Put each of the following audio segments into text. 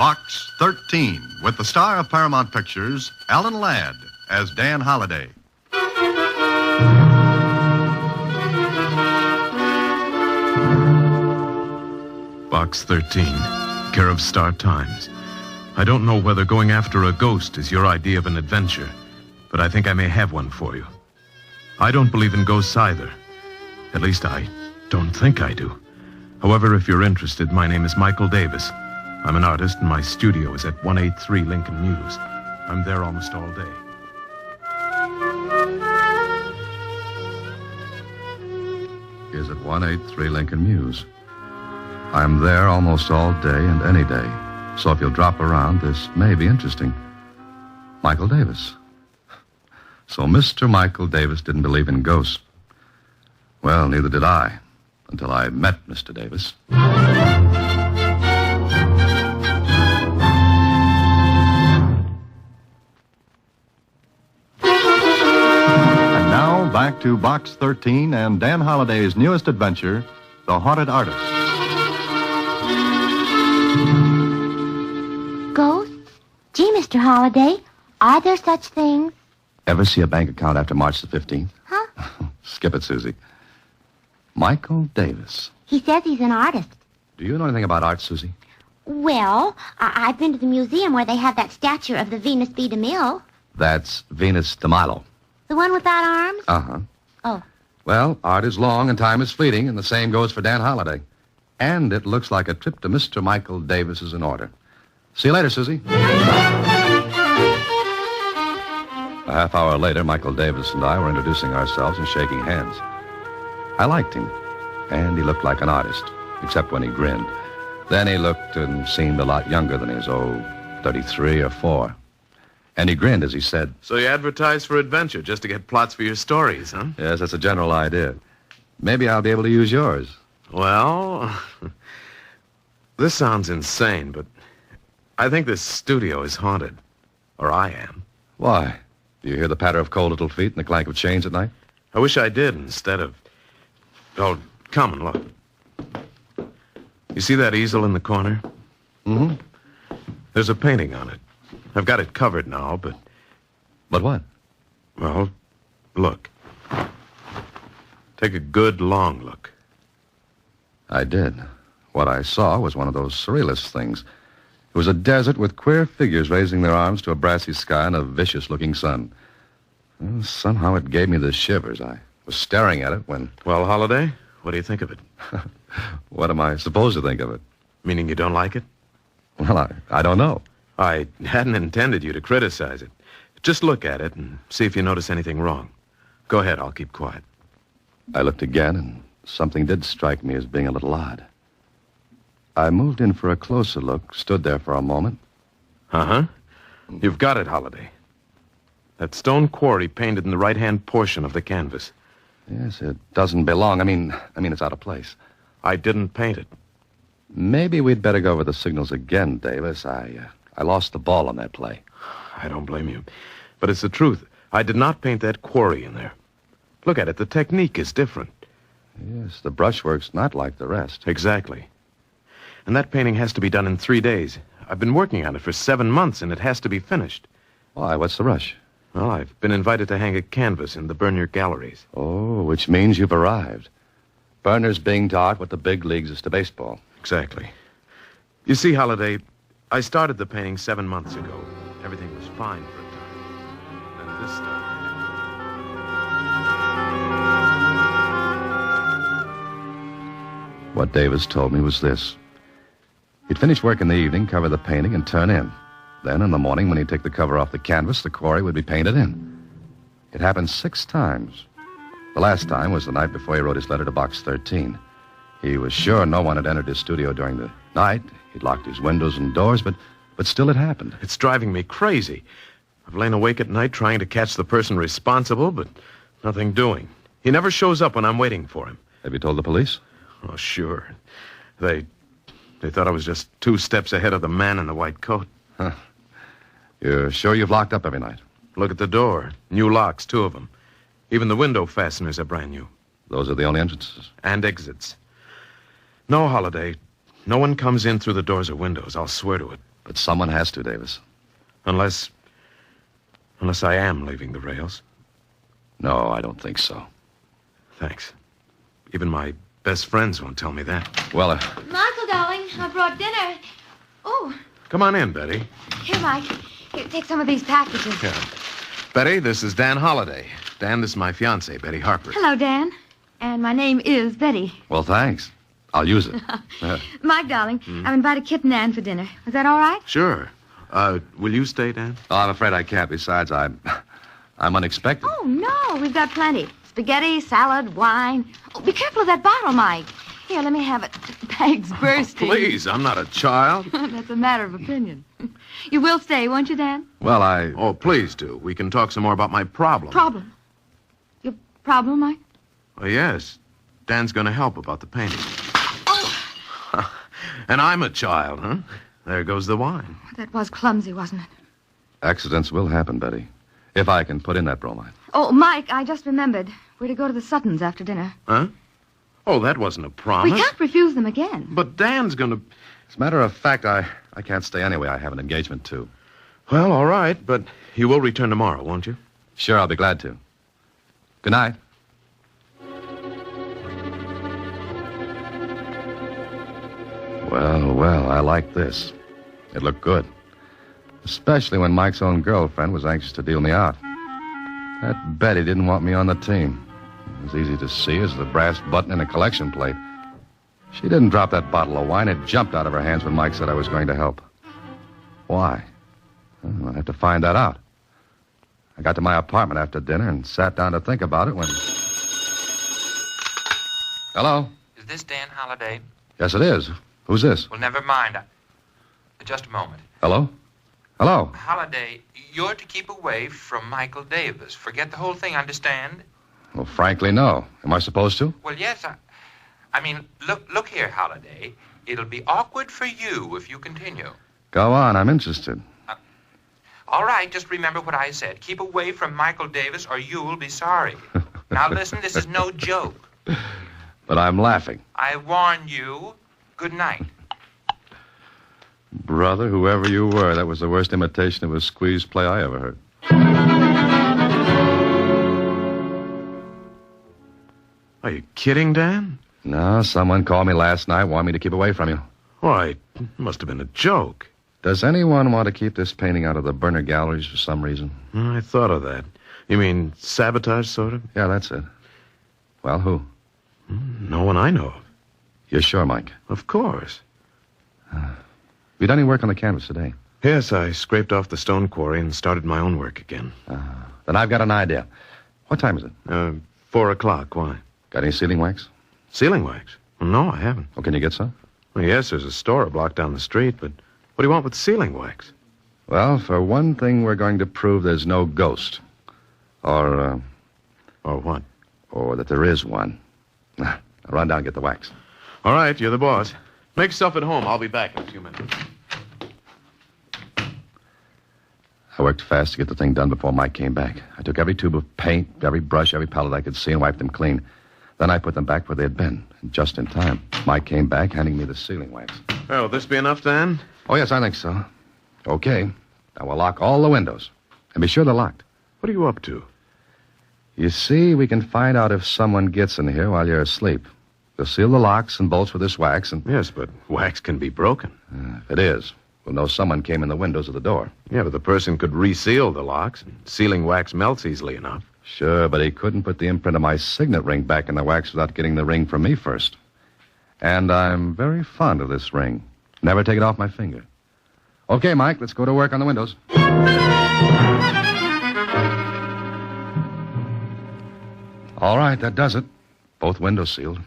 Box 13, with the star of Paramount Pictures, Alan Ladd, as Dan Holliday. Box 13, care of Star Times. I don't know whether going after a ghost is your idea of an adventure, but I think I may have one for you. I don't believe in ghosts either. At least I don't think I do. However, if you're interested, my name is Michael Davis. I'm an artist, and my studio is at 183 Lincoln Mews. I'm there almost all day. Is at 183 Lincoln Mews. I'm there almost all day and any day. So if you'll drop around, this may be interesting. Michael Davis. So Mr. Michael Davis didn't believe in ghosts. Well, neither did I, until I met Mr. Davis. Back to Box 13 and Dan Holliday's newest adventure, The Haunted Artist. Ghosts? Gee, Mr. Holliday, are there such things? Ever see a bank account after March the 15th? Huh? Skip it, Susie. Michael Davis. He says he's an artist. Do you know anything about art, Susie? Well, I've been to the museum where they have that statue of the Venus de Milo. That's Venus de Milo. The one without arms? Uh-huh. Oh. Well, art is long and time is fleeting, and the same goes for Dan Holliday. And it looks like a trip to Mr. Michael Davis is in order. See you later, Susie. A half hour later, Michael Davis and I were introducing ourselves and shaking hands. I liked him, and he looked like an artist, except when he grinned. Then he looked and seemed a lot younger than his, 33 or 4. And he grinned as he said, So you advertise for adventure just to get plots for your stories, huh? Yes, that's a general idea. Maybe I'll be able to use yours. Well, this sounds insane, but I think this studio is haunted. Or I am. Why? Do you hear the patter of cold little feet and the clank of chains at night? I wish I did instead of... Oh, come and look. You see that easel in the corner? Mm-hmm. There's a painting on it. I've got it covered now, but... But what? Well, look. Take a good, long look. I did. What I saw was one of those surrealist things. It was a desert with queer figures raising their arms to a brassy sky and a vicious-looking sun. Well, somehow it gave me the shivers. I was staring at it when... Well, Holliday, what do you think of it? What am I supposed to think of it? Meaning you don't like it? Well, I don't know. I hadn't intended you to criticize it. Just look at it and see if you notice anything wrong. Go ahead, I'll keep quiet. I looked again, and something did strike me as being a little odd. I moved in for a closer look, stood there for a moment. Uh-huh. You've got it, Holliday. That stone quarry painted in the right-hand portion of the canvas. Yes, it doesn't belong. I mean, it's out of place. I didn't paint it. Maybe we'd better go over the signals again, Davis. I lost the ball on that play. I don't blame you. But it's the truth. I did not paint that quarry in there. Look at it. The technique is different. Yes, the brushwork's not like the rest. Exactly. And that painting has to be done in 3 days. I've been working on it for 7 months, and it has to be finished. Why, what's the rush? Well, I've been invited to hang a canvas in the Bernier galleries. Oh, which means you've arrived. Berner's being to art what the big leagues is to baseball. Exactly. You see, Holliday, I started the painting 7 months ago. Everything was fine for a time. Then this started. What Davis told me was this. He'd finish work in the evening, cover the painting, and turn in. Then in the morning, when he'd take the cover off the canvas, the quarry would be painted in. It happened 6 times. The last time was the night before he wrote his letter to Box 13. He was sure no one had entered his studio during the night. He'd locked his windows and doors, but still it happened. It's driving me crazy. I've lain awake at night trying to catch the person responsible, but nothing doing. He never shows up when I'm waiting for him. Have you told the police? Oh, sure. They thought I was just 2 steps ahead of the man in the white coat. Huh. You're sure you've locked up every night? Look at the door. New locks, 2 of them. Even the window fasteners are brand new. Those are the only entrances? And exits. No, Holliday. No one comes in through the doors or windows. I'll swear to it. But someone has to, Davis. Unless I am leaving the rails. No, I don't think so. Thanks. Even my best friends won't tell me that. Well, Michael, darling, I brought dinner. Oh, Come on in, Betty. here, Mike. Here, take some of these packages. Yeah. Betty, this is Dan Holliday. Dan, this is my fiancée, Betty Harper. Hello, Dan. And my name is Betty. well, thanks. I'll use it. Mike, darling, I've invited Kit and Ann for dinner. Is that all right? Sure. Will you stay, Dan? Oh, I'm afraid I can't. Besides, I'm unexpected. Oh, no, we've got plenty. Spaghetti, salad, wine. Oh, be careful of that bottle, Mike. Here, let me have it. Bag's bursting. Please, I'm not a child. That's a matter of opinion. You will stay, won't you, Dan? Well, Oh, please do. We can talk some more about my problem. Problem. Your problem, Mike? Oh, yes. Dan's going to help about the painting. And I'm a child, huh? There goes the wine. That was clumsy, wasn't it? accidents will happen, Betty. If I can put in that bromide. Oh, Mike, I just remembered. We're to go to the Suttons after dinner. Huh? Oh, that wasn't a promise. We can't refuse them again. But Dan's going to... As a matter of fact, I can't stay anyway. I have an engagement, too. Well, all right, but you will return tomorrow, won't you? Sure, I'll be glad to. Good night. Well, I like this. It looked good. Especially when Mike's own girlfriend was anxious to deal me out. That Betty didn't want me on the team. It was easy to see as the brass button in a collection plate. She didn't drop that bottle of wine. It jumped out of her hands when Mike said I was going to help. Why? Well, I'll have to find that out. I got to my apartment after dinner and sat down to think about it when... Hello? Is this Dan Holliday? Yes, it is. Who's this? Well, never mind. Just a moment. Hello? Hello? Holliday, you're to keep away from Michael Davis. Forget the whole thing, understand? Well, frankly, no. Am I supposed to? Well, yes, I mean, look here, Holliday. It'll be awkward for you if you continue. Go on. I'm interested. All right, just remember what I said. Keep away from Michael Davis or you'll be sorry. Now, listen, this is no joke. But I'm laughing. I warn you. Good night. Brother, whoever you were, that was the worst imitation of a squeeze play I ever heard. Are you kidding, Dan? No, someone called me last night, wanted me to keep away from you. Why, it must have been a joke. Does anyone want to keep this painting out of the burner galleries for some reason? I thought of that. You mean sabotage, sort of? Yeah, that's it. Well, who? No one I know of. You're sure, Mike? Of course. You done any work on the canvas today? Yes, I scraped off the stone quarry and started my own work again. Then I've got an idea. What time is it? 4 o'clock. Why? Got any sealing wax? Sealing wax? Well, no, I haven't. Well, can you get some? Well, yes, there's a store a block down the street, but what do you want with sealing wax? Well, for one thing, we're going to prove there's no ghost. Or what? Or that there is one. I'll run down and get the wax. All right, you're the boss. Make yourself at home. I'll be back in a few minutes. I worked fast to get the thing done before Mike came back. I took every tube of paint, every brush, every palette I could see and wiped them clean. Then I put them back where they'd been. And just in time, Mike came back handing me the sealing wax. Oh, will this be enough, Dan? Oh, yes, I think so. Okay. Now we'll lock all the windows. And be sure they're locked. What are you up to? You see, we can find out if someone gets in here while you're asleep. We'll seal the locks and bolts with this wax and... Yes, but wax can be broken. If it is, we'll know someone came in the windows of the door. Yeah, but the person could reseal the locks. Sealing wax melts easily enough. Sure, but he couldn't put the imprint of my signet ring back in the wax without getting the ring from me first. And I'm very fond of this ring. Never take it off my finger. Okay, Mike, let's go to work on the windows. All right, that does it. Both windows sealed.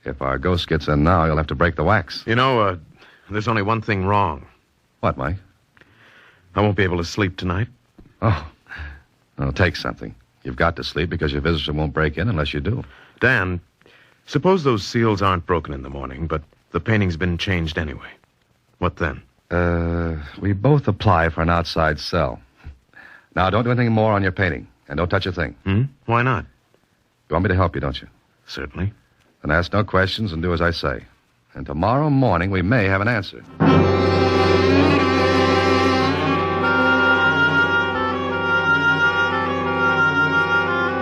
If our ghost gets in now, you'll have to break the wax. You know, there's only one thing wrong. What, Mike? I won't be able to sleep tonight. Oh, take something. You've got to sleep because your visitor won't break in unless you do. Dan, suppose those seals aren't broken in the morning, but the painting's been changed anyway. What then? We both apply for an outside cell. Now, don't do anything more on your painting, and don't touch a thing. Why not? You want me to help you, don't you? Certainly. Then ask no questions and do as I say. And tomorrow morning, we may have an answer.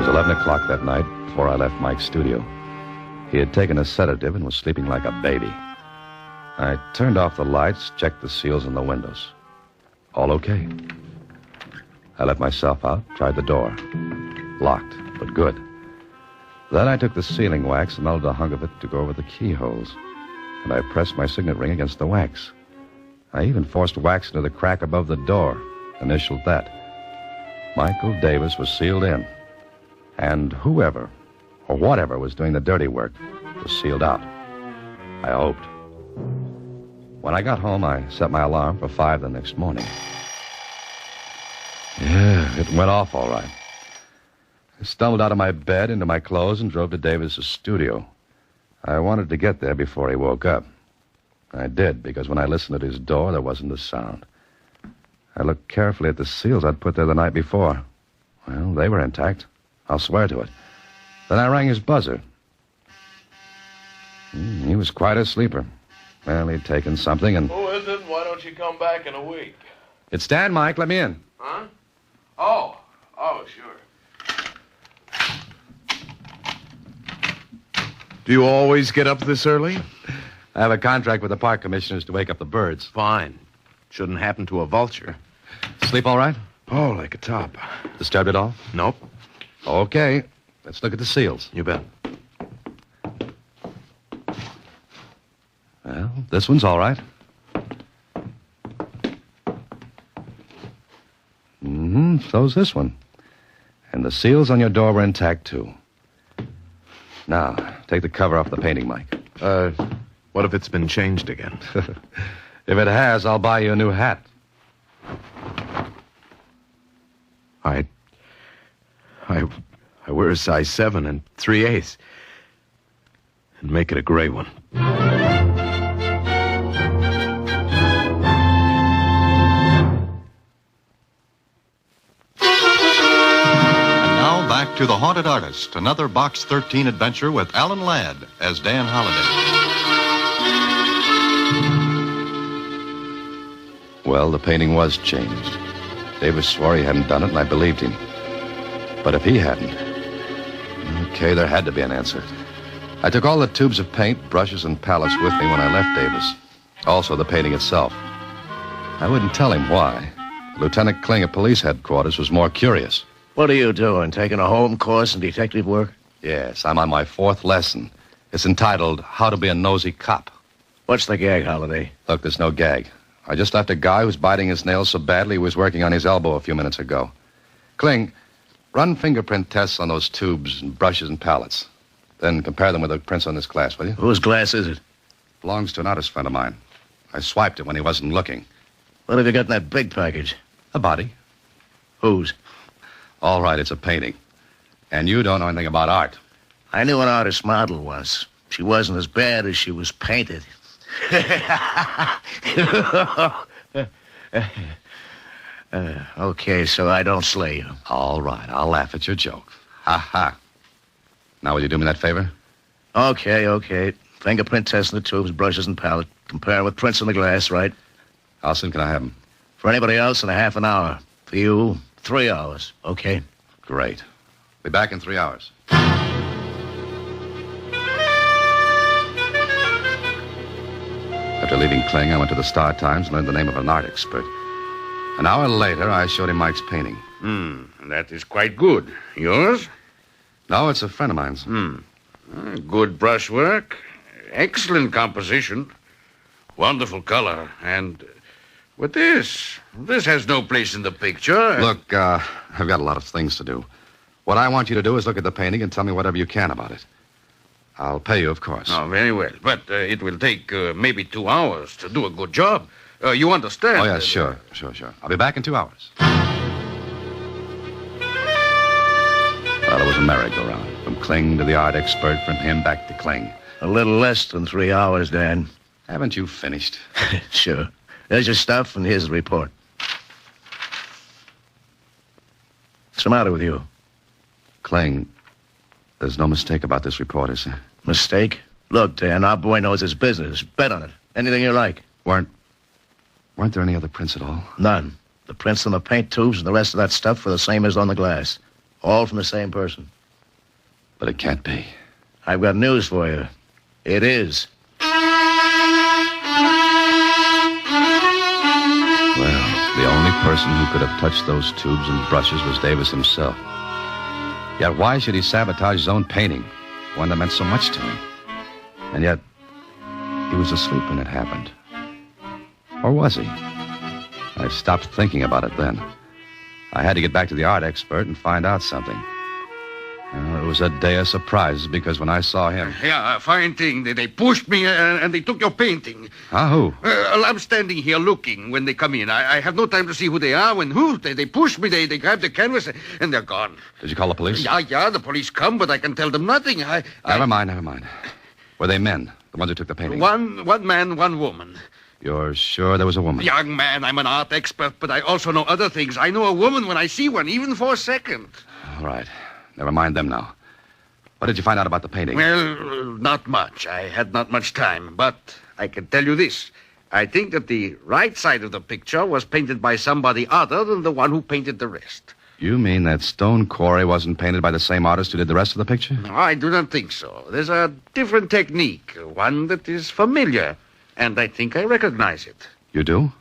was 11 o'clock that night before I left Mike's studio. He had taken a sedative and was sleeping like a baby. I turned off the lights, checked the seals in the windows. All okay. I let myself out, tried the door. Locked, but good. Then I took the sealing wax and melted a hunk of it to go over the keyholes. And I pressed my signet ring against the wax. I even forced wax into the crack above the door, initialed that. Michael Davis was sealed in. And whoever, or whatever, was doing the dirty work was sealed out. I hoped. When I got home, I set my alarm for 5 the next morning. Yeah, it went off all right. I stumbled out of my bed, into my clothes, and drove to Davis's studio. I wanted to get there before he woke up. I did, because when I listened at his door, there wasn't a sound. I looked carefully at the seals I'd put there the night before. Well, they were intact. I'll swear to it. Then I rang his buzzer. He was quite a sleeper. Well, he'd taken something and... Who is it? Why don't you come back in a week? It's Dan, Mike. Let me in. Huh? Oh, sure. Do you always get up this early? I have a contract with the park commissioners to wake up the birds. Fine. Shouldn't happen to a vulture. Sleep all right? Oh, like a top. Disturbed at all? Nope. Okay. Let's look at the seals. You bet. Well, this one's all right. So's this one. And the seals on your door were intact, too. Now, take the cover off the painting, Mike. What if it's been changed again? If it has, I'll buy you a new hat. I wear a size 7 and 3/8. And make it a gray one. Now back to The Haunted Artist, another Box 13 adventure with Alan Ladd as Dan Holliday. Well, the painting was changed. Davis swore he hadn't done it, and I believed him. But if he hadn't... Okay, there had to be an answer. I took all the tubes of paint, brushes, and palettes with me when I left Davis. Also the painting itself. I wouldn't tell him why. Lieutenant Kling at police headquarters was more curious. What are you doing, taking a home course in detective work? Yes, I'm on my 4th lesson. It's entitled, How to Be a Nosy Cop. What's the gag, Holiday? Look, there's no gag. I just left a guy who's biting his nails so badly he was working on his elbow a few minutes ago. Kling, run fingerprint tests on those tubes and brushes and palettes. Then compare them with the prints on this glass, will you? Whose glass is it? Belongs to an artist friend of mine. I swiped it when he wasn't looking. What have you got in that big package? A body. Whose? All right, it's a painting. And you don't know anything about art. I knew an artist model once. She wasn't as bad as she was painted. Okay, so I don't slay you. All right, I'll laugh at your joke. Ha ha. Now, will you do me that favor? Okay. Fingerprint test in the tubes, brushes, and palette. Compare with prints on the glass, right? How soon can I have them? For anybody else, in a half an hour. For you, 3 hours, okay? Great. Be back in 3 hours. After leaving Kling, I went to the Star Times and learned the name of an art expert. An hour later, I showed him Mike's painting. That is quite good. Yours? No, it's a friend of mine's. Good brushwork. Excellent composition. Wonderful color. And with this has no place in the picture. Look, I've got a lot of things to do. What I want you to do is look at the painting and tell me whatever you can about it. I'll pay you, of course. Oh, very well. But it will take maybe 2 hours to do a good job. You understand? Oh, yeah, sure. I'll be back in 2 hours. Well, it was a merry-go-round. From Kling to the art expert, from him back to Kling. A little less than 3 hours, Dan. Haven't you finished? Sure. There's your stuff, and here's the report. What's the matter with you? Kling, there's no mistake about this report, is there? Mistake? Look, Dan, our boy knows his business. Bet on it. Anything you like. Weren't there any other prints at all? None. The prints on the paint tubes and the rest of that stuff were the same as on the glass. All from the same person. But it can't be. I've got news for you. It is. Well, the only person who could have touched those tubes and brushes was Davis himself. Yet why should he sabotage his own painting, one that meant so much to him? And yet, he was asleep when it happened. Or was he? I stopped thinking about it then. I had to get back to the art expert and find out something. It was a day of surprises because when I saw him... Yeah, fine thing. They pushed me and they took your painting. Who? I'm standing here looking when they come in. I have no time to see who they are. They push me, they grab the canvas, and they're gone. Did you call the police? Yeah, the police come, but I can tell them nothing. Never mind. Were they men, the ones who took the painting? One man, one woman. You're sure there was a woman? Young man, I'm an art expert, but I also know other things. I know a woman when I see one, even for a second. All right. Never mind them now. What did you find out about the painting? Well, not much. I had not much time, but I can tell you this. I think that the right side of the picture was painted by somebody other than the one who painted the rest. You mean that stone quarry wasn't painted by the same artist who did the rest of the picture? No, I do not think so. There's a different technique, one that is familiar, and I think I recognize it. You do?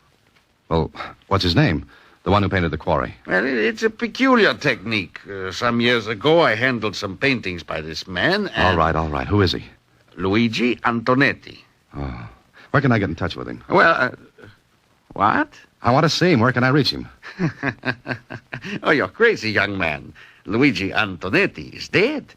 Well, what's his name? The one who painted the quarry. Well, it's a peculiar technique. Some years ago, I handled some paintings by this man. And All right. Who is he? Luigi Antonetti. Oh. Where can I get in touch with him? Well, what? I want to see him. Where can I reach him? Oh, you're crazy, young man. Luigi Antonetti is dead.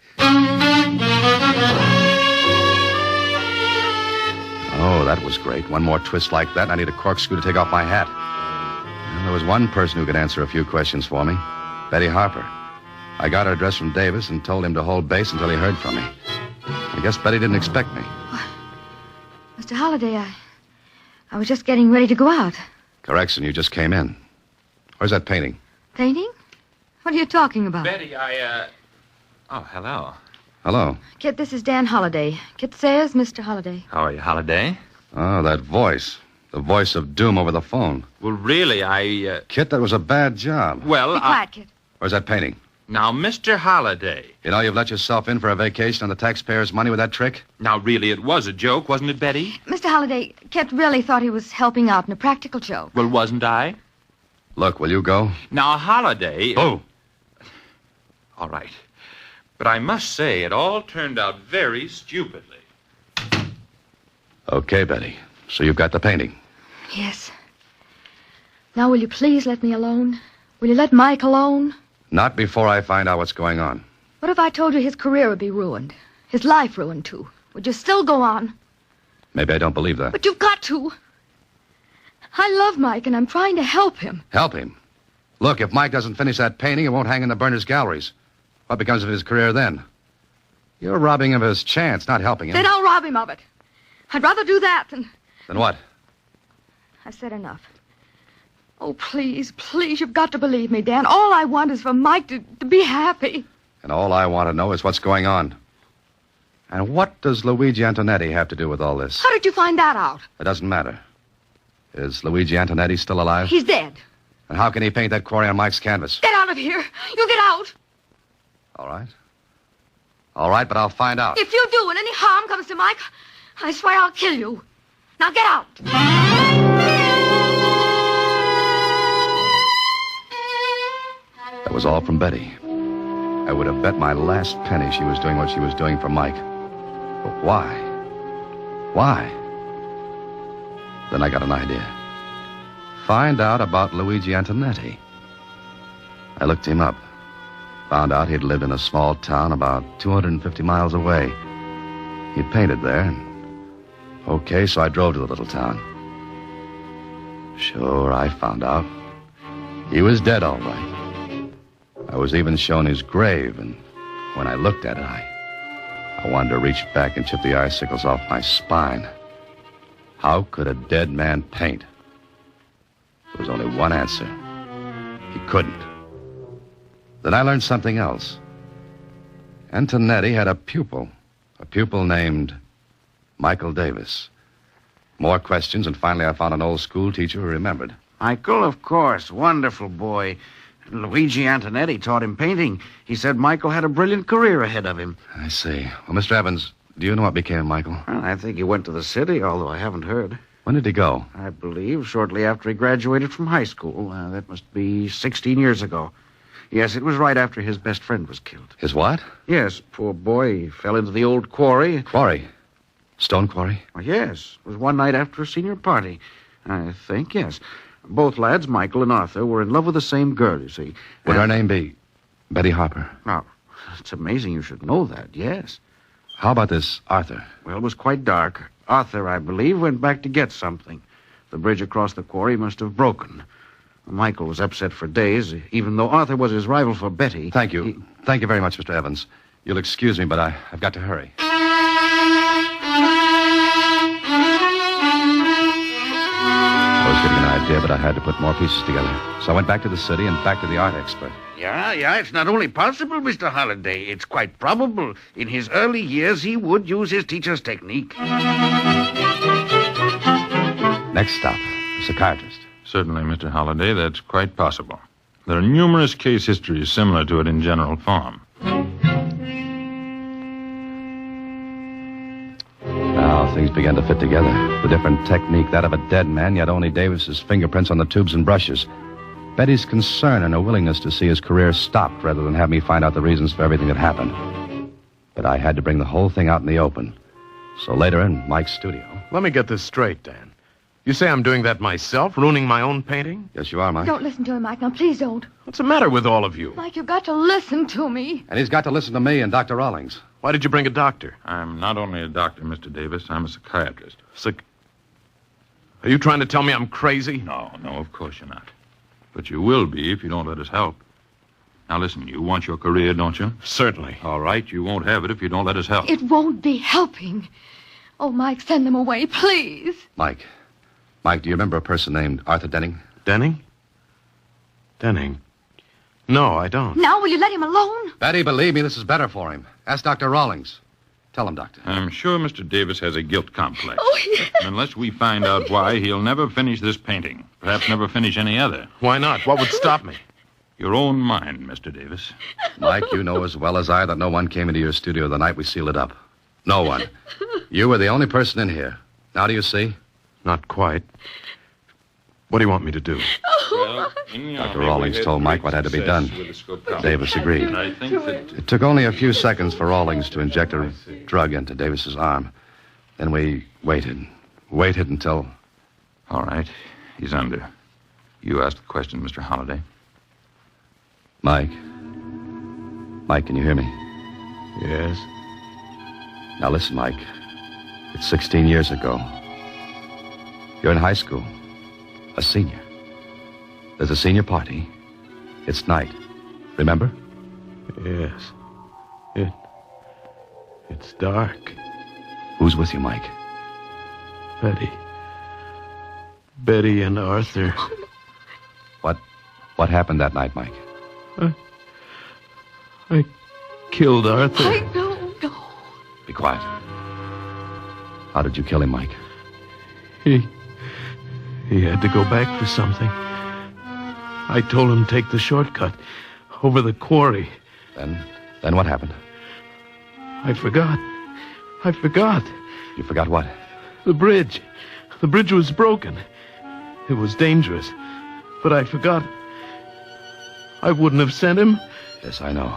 Oh, that was great. One more twist like that, and I need a corkscrew to take off my hat. There was one person who could answer a few questions for me. Betty Harper. I got her address from Davis and told him to hold base until he heard from me. I guess Betty didn't expect me. Mr. Holliday, I was just getting ready to go out. Correction, you just came in. Where's that painting? Painting? What are you talking about? Betty, Oh, hello. Hello. Kit, this is Dan Holliday. Kit says Mr. Holliday. How are you, Holliday? Oh, that voice. The voice of doom over the phone. Well, really, Kit, that was a bad job. Well, Be quiet, Kit. Where's that painting? Now, Mr. Holliday. You know you've let yourself in for a vacation on the taxpayers' money with that trick? Now, really, it was a joke, wasn't it, Betty? Mr. Holliday, Kit really thought he was helping out in a practical joke. Well, wasn't I? Look, will you go? Now, Holliday... Oh. All right. But I must say, it all turned out very stupidly. Okay, Betty. So you've got the painting. Yes. Now, will you please let me alone? Will you let Mike alone? Not before I find out what's going on. What if I told you his career would be ruined? His life ruined, too? Would you still go on? Maybe I don't believe that. But you've got to. I love Mike, and I'm trying to help him. Help him? Look, if Mike doesn't finish that painting, it won't hang in the Berners galleries. What becomes of his career then? You're robbing him of his chance, not helping him. Then I'll rob him of it. I'd rather do that than... Then what? I've said enough. Oh, please, you've got to believe me, Dan. All I want is for Mike to be happy. And all I want to know is what's going on. And what does Luigi Antonetti have to do with all this? How did you find that out? It doesn't matter. Is Luigi Antonetti still alive? He's dead. And how can he paint that quarry on Mike's canvas? Get out of here. You get out. All right. All right, but I'll find out. If you do and any harm comes to Mike, I swear I'll kill you. Now get out. That was all from Betty. I would have bet my last penny she was doing what she was doing for Mike. But why? Why? Then I got an idea. Find out about Luigi Antonetti. I looked him up. Found out he'd lived in a small town about 250 miles away. He'd painted there. Okay, so I drove to the little town. Sure, I found out. He was dead, all right. I was even shown his grave, and when I looked at it, I wanted to reach back and chip the icicles off my spine. How could a dead man paint? There was only one answer. He couldn't. Then I learned something else. Antonetti had a pupil named Michael Davis. More questions, and finally I found an old school teacher who remembered. Michael, of course. Wonderful boy. Luigi Antonetti taught him painting. He said Michael had a brilliant career ahead of him. I see. Well, Mr. Evans, do you know what became of Michael? Well, I think he went to the city, although I haven't heard. When did he go? I believe shortly after he graduated from high school. That must be 16 years ago. Yes, it was right after his best friend was killed. His what? Yes, poor boy. He fell into the old quarry. Quarry? Stone quarry? Oh, yes, it was one night after a senior party. I think, yes. Both lads, Michael and Arthur, were in love with the same girl, you see. Would her name be Betty Harper? Now, it's amazing you should know that, yes. How about this Arthur? Well, it was quite dark. Arthur, I believe, went back to get something. The bridge across the quarry must have broken. Michael was upset for days, even though Arthur was his rival for Betty. Thank you. Thank you very much, Mr. Evans. You'll excuse me, but I've got to hurry. I was getting an idea, but I had to put more pieces together. So I went back to the city and back to the art expert. Yeah, it's not only possible, Mr. Holliday. It's quite probable. In his early years, he would use his teacher's technique. Next stop, the psychiatrist. Certainly, Mr. Holliday, that's quite possible. There are numerous case histories similar to it in general form. Now things began to fit together. The different technique, that of a dead man, yet only Davis's fingerprints on the tubes and brushes. Betty's concern and her willingness to see his career stopped rather than have me find out the reasons for everything that happened. But I had to bring the whole thing out in the open. So later in Mike's studio... Let me get this straight, Dan. You say I'm doing that myself, ruining my own painting? Yes, you are, Mike. Don't listen to him, Mike. Now, please don't. What's the matter with all of you? Mike, you've got to listen to me. And he's got to listen to me and Dr. Rawlings. Why did you bring a doctor? I'm not only a doctor, Mr. Davis, I'm a psychiatrist. Are you trying to tell me I'm crazy? No, of course you're not. But you will be if you don't let us help. Now, listen, you want your career, don't you? Certainly. All right, you won't have it if you don't let us help. It won't be helping. Oh, Mike, send them away, please. Mike, do you remember a person named Arthur Denning? Denning? No, I don't. Now, will you let him alone? Betty, believe me, this is better for him. Ask Dr. Rawlings. Tell him, Doctor. I'm sure Mr. Davis has a guilt complex. Oh, yes. Unless we find out why, he'll never finish this painting. Perhaps never finish any other. Why not? What would stop me? Your own mind, Mr. Davis. Mike, you know as well as I that no one came into your studio the night we sealed it up. No one. You were the only person in here. Now do you see? Not quite. What do you want me to do? Well, Dr. Rawlings told Mike what had to be done. Davis agreed. And I think that... It took only a few seconds for Rawlings to inject a drug into Davis's arm. Then we waited until... All right, he's under. You asked the question, Mr. Holliday. Mike, can you hear me? Yes. Now listen, Mike. It's 16 years ago. You're in high school. A senior. There's a senior party. It's night. Remember? Yes. It's dark. Who's with you, Mike? Betty and Arthur. What happened that night, Mike? I killed Arthur. Mike, no. Be quiet. How did you kill him, Mike? He had to go back for something. I told him to take the shortcut over the quarry. Then what happened? I forgot. You forgot what? The bridge. The bridge was broken. It was dangerous. But I forgot. I wouldn't have sent him. Yes, I know.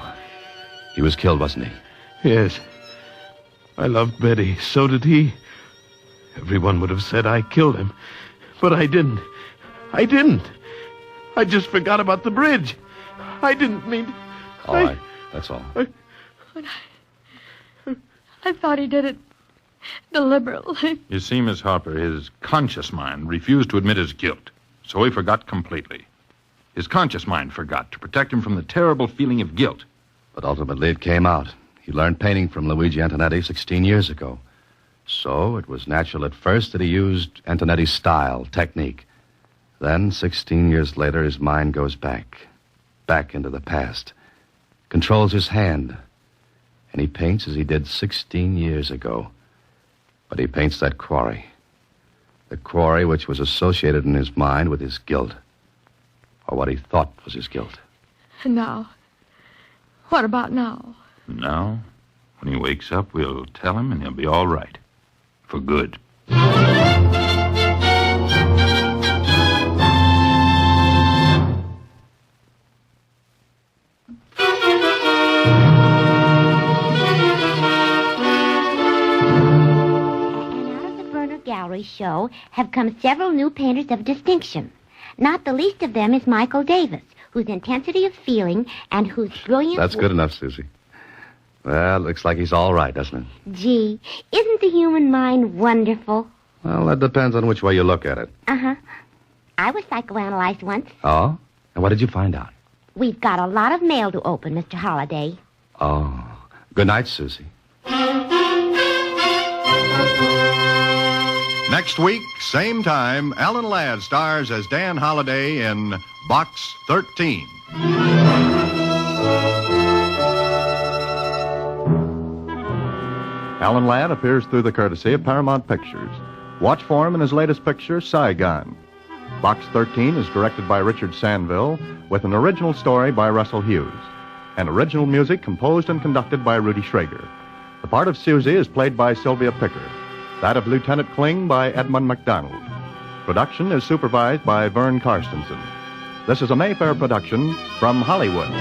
He was killed, wasn't he? Yes. I loved Betty. So did he. Everyone would have said I killed him. But I didn't. I just forgot about the bridge. I didn't mean... All right. That's all. I thought he did it deliberately. You see, Miss Harper, his conscious mind refused to admit his guilt, so he forgot completely. His conscious mind forgot to protect him from the terrible feeling of guilt. But ultimately it came out. He learned painting from Luigi Antonetti 16 years ago. So it was natural at first that he used Antonetti's style, technique. Then, 16 years later, his mind goes back into the past, controls his hand, and he paints as he did 16 years ago. But he paints that quarry. The quarry which was associated in his mind with his guilt, or what he thought was his guilt. And now? What about now? Now, when he wakes up, we'll tell him and he'll be all right. For good. Gallery show have come several new painters of distinction. Not the least of them is Michael Davis, whose intensity of feeling and whose brilliant... That's good enough, Susie. Well, looks like he's all right, doesn't it? Gee, isn't the human mind wonderful? Well, that depends on which way you look at it. Uh-huh. I was psychoanalyzed once. Oh? And what did you find out? We've got a lot of mail to open, Mr. Holliday. Oh. Good night, Susie. Next week, same time, Alan Ladd stars as Dan Holliday in Box 13. Alan Ladd appears through the courtesy of Paramount Pictures. Watch for him in his latest picture, Saigon. Box 13 is directed by Richard Sanville, with an original story by Russell Hughes, and original music composed and conducted by Rudy Schrager. The part of Susie is played by Sylvia Picker. That of Lieutenant Kling by Edmund MacDonald. Production is supervised by Vern Karstensen. This is a Mayfair production from Hollywood.